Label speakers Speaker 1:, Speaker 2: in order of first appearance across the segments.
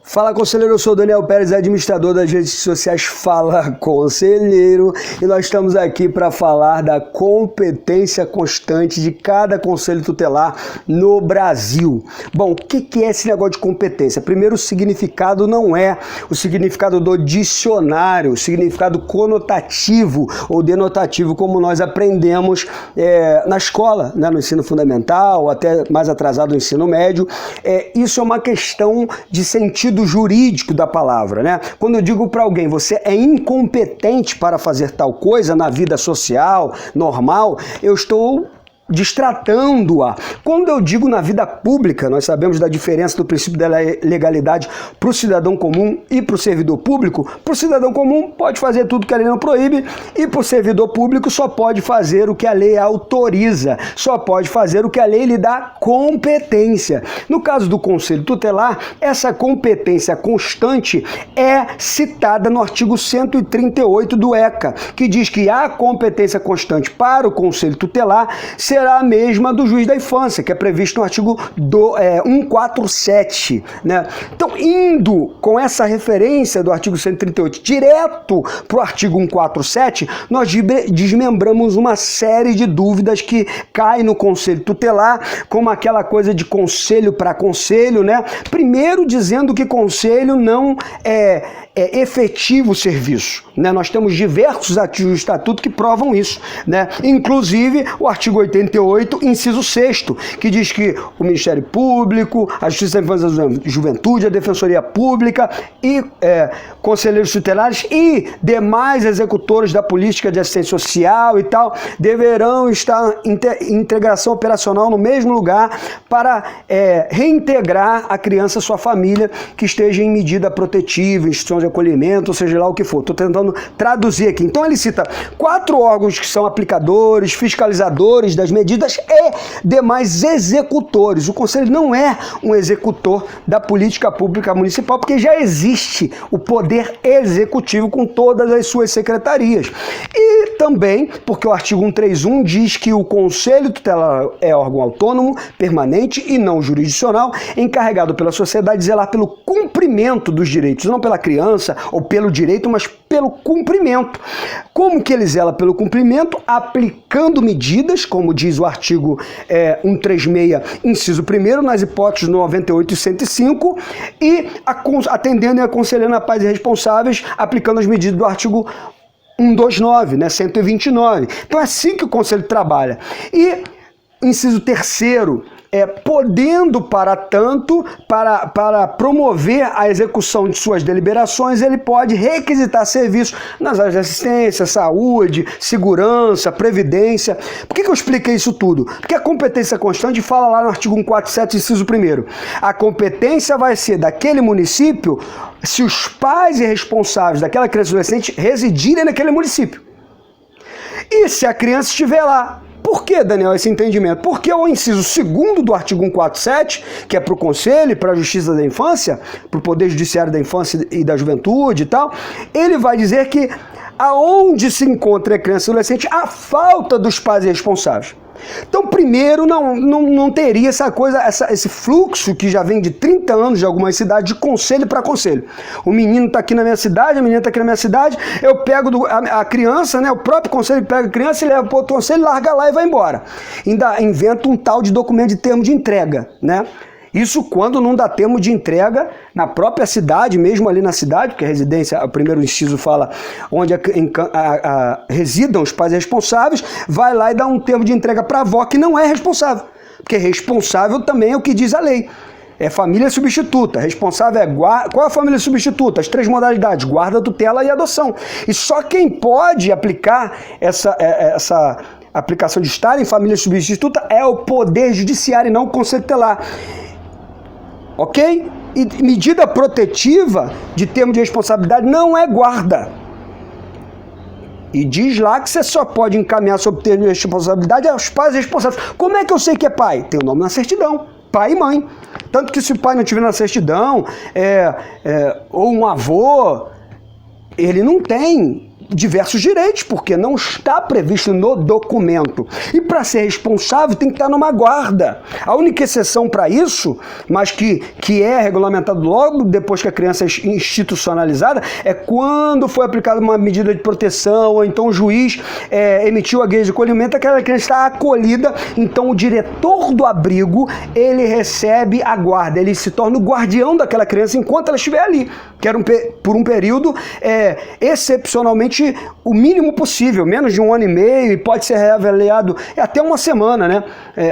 Speaker 1: Fala, conselheiro, eu sou o Daniel Pérez, administrador das redes sociais Fala Conselheiro, e nós estamos aqui para falar da competência constante de cada conselho tutelar no Brasil. Bom, o que é esse negócio de competência? Primeiro, o significado não é o significado do dicionário, o significado conotativo ou denotativo, como nós aprendemos na escola, né, no ensino fundamental, até mais atrasado no ensino médio. Isso é uma questão de sentido jurídico da palavra, né? Quando eu digo para alguém, você é incompetente para fazer tal coisa na vida social, normal, eu estou destratando-a. Quando eu digo na vida pública, nós sabemos da diferença do princípio da legalidade para o cidadão comum e para o servidor público. Para o cidadão comum pode fazer tudo que a lei não proíbe e para o servidor público só pode fazer o que a lei autoriza, só pode fazer o que a lei lhe dá competência. No caso do conselho tutelar, essa competência constante é citada no artigo 138 do ECA, que diz que a competência constante para o conselho tutelar será a mesma do juiz da infância, que é previsto no artigo 147, né? Então, indo com essa referência do artigo 138 direto para o artigo 147, nós desmembramos uma série de dúvidas que caem no conselho tutelar, como aquela coisa de conselho para conselho, né? Primeiro, dizendo que conselho não é efetivo serviço, né? Nós temos diversos artigos do Estatuto que provam isso, né? Inclusive o artigo 88, inciso 6º, que diz que o Ministério Público, a Justiça da Infância e Juventude, a Defensoria Pública e conselheiros tutelares e demais executores da política de assistência social e tal, deverão estar em integração operacional no mesmo lugar para reintegrar a criança à sua família que esteja em medida protetiva, instituição de acolhimento, ou seja lá o que for. Estou tentando traduzir aqui. Então ele cita 4 órgãos que são aplicadores, fiscalizadores das medidas e demais executores. O Conselho não é um executor da política pública municipal, porque já existe o poder executivo com todas as suas secretarias. E também porque o artigo 131 diz que o Conselho Tutelar é órgão autônomo, permanente e não jurisdicional, encarregado pela sociedade de zelar pelo cumprimento dos direitos, não pela criança ou pelo direito, mas pelo cumprimento. Como que ele zela pelo cumprimento? Aplicando medidas, como diz o artigo 136, inciso 1º, nas hipóteses 98 e 105, e atendendo e aconselhando a pais responsáveis, aplicando as medidas do artigo 129, né, 129. Então é assim que o Conselho trabalha. E inciso 3º, podendo, para tanto, para promover a execução de suas deliberações, ele pode requisitar serviços nas áreas de assistência, saúde, segurança, previdência. Por que eu expliquei isso tudo? Porque a competência constante fala lá no artigo 147, inciso 1º. A competência vai ser daquele município se os pais e responsáveis daquela criança ou adolescente residirem naquele município. E se a criança estiver lá. Por que, Daniel, esse entendimento? Porque o inciso 2º do artigo 147, que é para o Conselho e para a Justiça da Infância, para o Poder Judiciário da Infância e da Juventude e tal, ele vai dizer que aonde se encontra a criança e adolescente, a falta dos pais responsáveis. Então, primeiro, não teria essa coisa, esse fluxo que já vem de 30 anos de algumas cidades, de conselho para conselho. O menino está aqui na minha cidade, a menina está aqui na minha cidade, eu pego a criança, né, o próprio conselho pega a criança e leva para outro conselho, larga lá e vai embora. Ainda inventa um tal de documento de termo de entrega, né? Isso quando não dá termo de entrega na própria cidade, mesmo ali na cidade, porque a residência, o primeiro inciso fala onde residam os pais responsáveis, vai lá e dá um termo de entrega para a avó que não é responsável, porque responsável também é o que diz a lei. É família substituta. Responsável é qual é a família substituta? As 3 modalidades, guarda, tutela e adoção. E só quem pode aplicar essa aplicação de estar em família substituta é o Poder Judiciário e não o Conselho Tutelar. Ok? E medida protetiva de termo de responsabilidade não é guarda. E diz lá que você só pode encaminhar sob termo de responsabilidade aos pais responsáveis. Como é que eu sei que é pai? Tem o nome na certidão. Pai e mãe. Tanto que se o pai não tiver na certidão, ou um avô, ele não tem diversos direitos, porque não está previsto no documento. E para ser responsável tem que estar numa guarda. A única exceção para isso, mas que é regulamentado logo depois que a criança é institucionalizada, é quando foi aplicada uma medida de proteção, ou então o juiz emitiu a guia de acolhimento, aquela criança está acolhida, então o diretor do abrigo, ele recebe a guarda, ele se torna o guardião daquela criança enquanto ela estiver ali, que era por um período excepcionalmente o mínimo possível, menos de 1 ano e meio, e pode ser reavaliado até uma semana, né?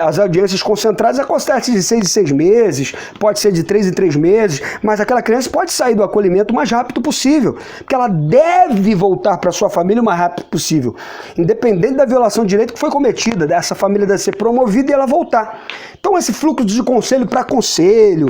Speaker 1: As audiências concentradas acontecem de 6 em 6 meses, pode ser de 3 em 3 meses, mas aquela criança pode sair do acolhimento o mais rápido possível, porque ela deve voltar para sua família o mais rápido possível, independente da violação de direito que foi cometida, essa família deve ser promovida e ela voltar. Então esse fluxo de conselho para conselho,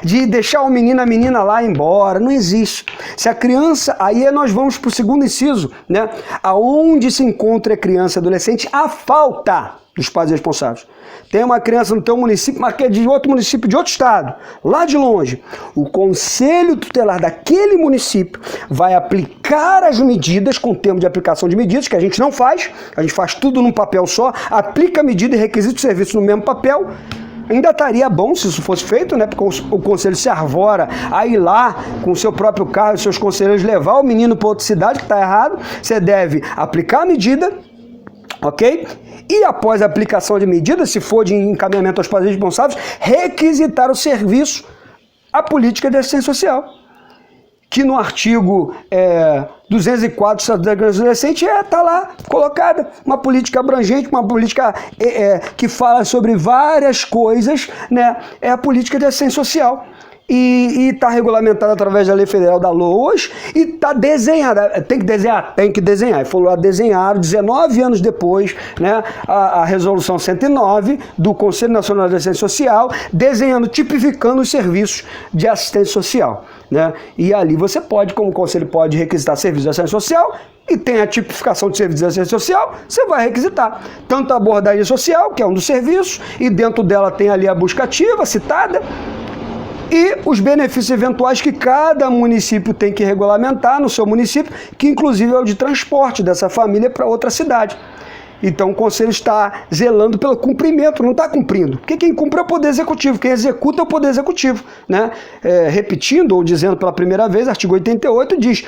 Speaker 1: de deixar o menino, a menina lá embora, não existe. Se a criança, aí nós vamos para o segundo inciso, né? Aonde se encontra a criança e adolescente, a falta dos pais responsáveis. Tem uma criança no teu município, mas que é de outro município, de outro estado, lá de longe. O conselho tutelar daquele município vai aplicar as medidas, com o termo de aplicação de medidas, que a gente não faz, a gente faz tudo num papel só, aplica a medida e requisito de serviço no mesmo papel. Ainda estaria bom se isso fosse feito, né? Porque o conselho se arvora a ir lá com o seu próprio carro e seus conselheiros levar o menino para outra cidade, que está errado. Você deve aplicar a medida, ok? E após a aplicação de medida, se for de encaminhamento aos pais responsáveis, requisitar o serviço, a política de assistência social, que no artigo 204 do Estatuto da Criança e Adolescente está lá colocada, uma política abrangente, uma política que fala sobre várias coisas, né? É a política de assistência social. E está regulamentada através da Lei Federal da LOAS e está desenhada. Tem que desenhar. E foi lá desenhar, 19 anos depois, né, a Resolução 109 do Conselho Nacional de Assistência Social, desenhando, tipificando os serviços de assistência social, né? E ali você pode, como o Conselho pode requisitar serviços de assistência social, e tem a tipificação de serviços de assistência social, você vai requisitar. Tanto a abordagem social, que é um dos serviços, e dentro dela tem ali a busca ativa, citada, e os benefícios eventuais que cada município tem que regulamentar no seu município, que inclusive é o de transporte dessa família para outra cidade. Então o Conselho está zelando pelo cumprimento, não está cumprindo. Porque quem cumpre é o Poder Executivo, quem executa é o Poder Executivo, né? Repetindo ou dizendo pela primeira vez, artigo 88 diz...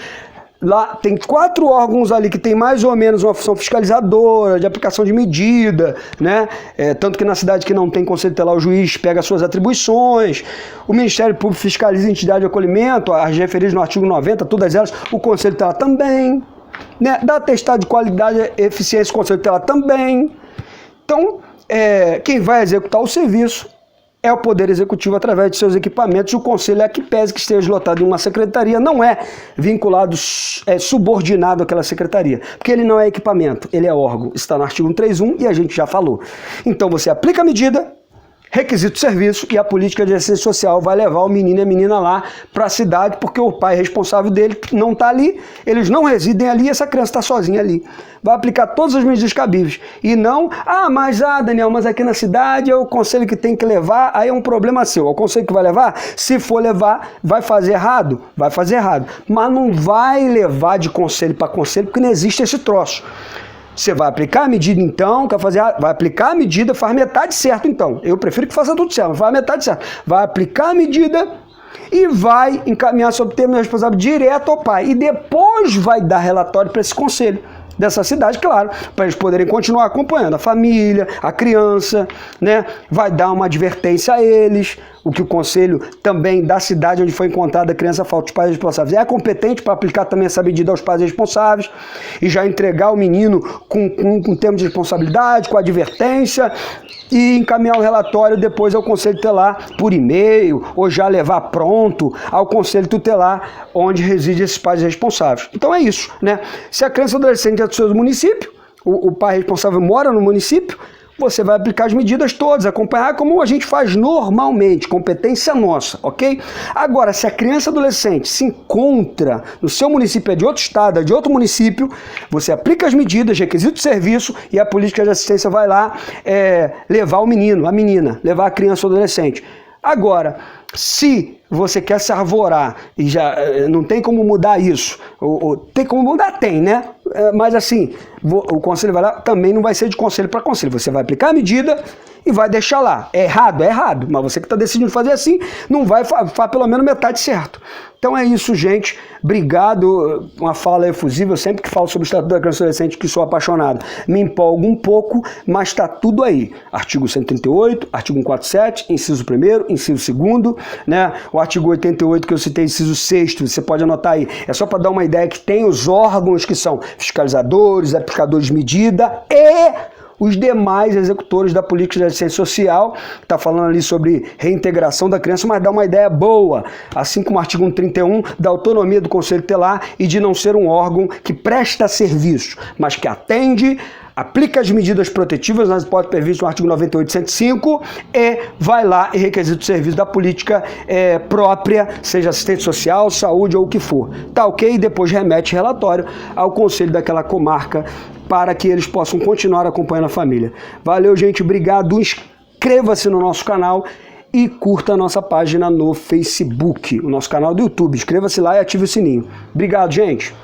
Speaker 1: Lá tem 4 órgãos ali que tem mais ou menos uma função fiscalizadora, de aplicação de medida, né? Tanto que na cidade que não tem conselho tutelar, o juiz pega as suas atribuições, o Ministério Público fiscaliza a entidade de acolhimento, as referidas no artigo 90, todas elas, o conselho tutelar também, né? Dá atestado de qualidade e eficiência, o conselho tutelar também. Então, quem vai executar o serviço é o Poder Executivo através de seus equipamentos. O Conselho é que pese que esteja lotado em uma secretaria, não é vinculado, subordinado àquela secretaria, porque ele não é equipamento, ele é órgão. Está no artigo 131 e a gente já falou. Então você aplica a medida, requisito de serviço, e a política de assistência social vai levar o menino e a menina lá para a cidade, porque o pai responsável dele não está ali, eles não residem ali, essa criança está sozinha ali. Vai aplicar todas as medidas cabíveis. E não, Daniel, mas aqui na cidade é o conselho que tem que levar, aí é um problema seu. É o conselho que vai levar? Se for levar, vai fazer errado? Vai fazer errado. Mas não vai levar de conselho para conselho, porque não existe esse troço. Você vai aplicar a medida então, vai aplicar a medida, faz metade certo então. Eu prefiro que faça tudo certo, mas faz metade certo. Vai aplicar a medida e vai encaminhar sob termo responsável direto ao pai. E depois vai dar relatório para esse conselho dessa cidade, claro, para eles poderem continuar acompanhando a família, a criança, né? Vai dar uma advertência a eles, o que o conselho também da cidade onde foi encontrada a criança falta os pais responsáveis é competente para aplicar também essa medida aos pais responsáveis e já entregar o menino com termo de responsabilidade, com advertência, e encaminhar o relatório depois ao Conselho Tutelar por e-mail, ou já levar pronto ao Conselho Tutelar onde reside esses pais responsáveis. Então é isso, né? Se a criança ou adolescente é do seu município, o pai responsável mora no município, você vai aplicar as medidas todas, acompanhar como a gente faz normalmente, competência nossa, ok? Agora, se a criança ou adolescente se encontra no seu município, é de outro estado, é de outro município, você aplica as medidas, requisito de serviço, e a política de assistência vai lá levar o menino, a menina, levar a criança ou adolescente. Agora, se você quer se arvorar e já não tem como mudar isso, ou tem como mudar, tem, né? Mas assim, o conselho vai lá, também não vai ser de conselho para conselho. Você vai aplicar a medida e vai deixar lá. É errado? É errado. Mas você que está decidindo fazer assim, não vai fazer pelo menos metade certo. Então é isso, gente. Obrigado. Uma fala efusiva. Eu sempre que falo sobre o Estatuto da Criança e Adolescente, que sou apaixonado, me empolgo um pouco, mas está tudo aí. Artigo 138, artigo 147, inciso 1º, inciso 2º, né? O artigo 88 que eu citei, inciso 6º, você pode anotar aí. É só para dar uma ideia que tem os órgãos que são fiscalizadores, aplicadores de medida e os demais executores da política de assistência social. Está falando ali sobre reintegração da criança, mas dá uma ideia boa, assim como o artigo 131 da autonomia do Conselho Tutelar e de não ser um órgão que presta serviço, mas que atende, aplica as medidas protetivas nas hipóteses previstas no artigo 98 e 105 e vai lá e requisita o serviço da política própria, seja assistente social, saúde ou o que for. Tá ok? E depois remete relatório ao conselho daquela comarca para que eles possam continuar acompanhando a família. Valeu, gente. Obrigado. Inscreva-se no nosso canal e curta a nossa página no Facebook, o nosso canal do YouTube. Inscreva-se lá e ative o sininho. Obrigado, gente.